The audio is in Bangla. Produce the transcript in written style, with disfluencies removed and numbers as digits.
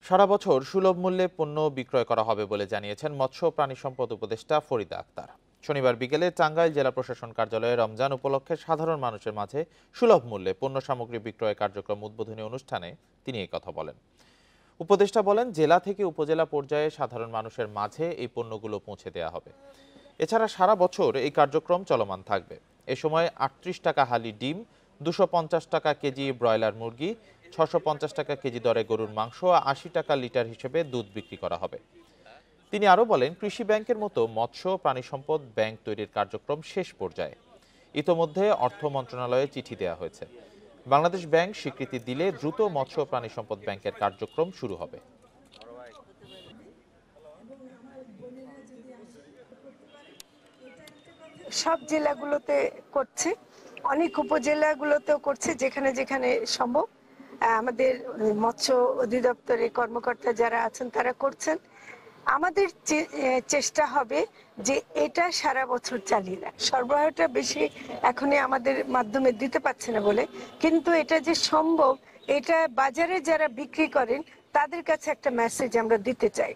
সারা বছর সুলভ মূল্যে পণ্য বিক্রয় করা হবে বলে জানিয়েছেন মৎস্য ও প্রাণী সম্পদ উপদেষ্টা ফরিদা আক্তার। শনিবার বিকেলে টাঙ্গাইল জেলা প্রশাসন কার্যালয়ে রমজান উপলক্ষে সাধারণ মানুষের মাঝে সুলভ মূল্যে পণ্য সামগ্রী বিক্রয় কার্যক্রম উদ্বোধনী অনুষ্ঠানে তিনি এই কথা বলেন। উপদেষ্টা বলেন, জেলা থেকে উপজেলা পর্যায়ে সাধারণ মানুষের মাঝে এই পণ্যগুলো পৌঁছে দেওয়া হবে। এছাড়া সারা বছর এই কার্যক্রম চলমান থাকবে। এ সময় ৩৮ টাকা হালি ডিম, ২৫০ টাকা কেজি ব্রয়লার মুরগি, ৬৫০ টাকা কেজি দরে গরুর মাংস ও ৮০ টাকা লিটার হিসেবে দুধ বিক্রি করা হবে। তিনি আরও বলেন, কৃষি ব্যাংকের মতো মৎস্য প্রাণী সম্পদ ব্যাংক তৈরির কার্যক্রম শেষ পর্যায়ে। ইতোমধ্যে অর্থ মন্ত্রণালয়ে চিঠি দেওয়া হয়েছে। বাংলাদেশ ব্যাংক স্বীকৃতি দিলে দ্রুত মৎস্য প্রাণী সম্পদ ব্যাংকের কার্যক্রম শুরু হবে। সব জেলাগুলোতে করছে, অনেক উপজেলাগুলোতেও করছে, যেখানে যেখানে সম্ভব। আমাদের মৎস্য অধিদপ্তরের কর্মকর্তা যারা আছেন তারা করছেন। আমাদের চেষ্টা হবে যে এটা সারা বছর চালিয়ে রাখা। সরবরাহটা বেশি এখনই আমাদের মাধ্যমে দিতে পারছে না বলে, কিন্তু এটা যে সম্ভব, এটা বাজারে যারা বিক্রি করেন তাদের কাছে একটা মেসেজ আমরা দিতে চাই।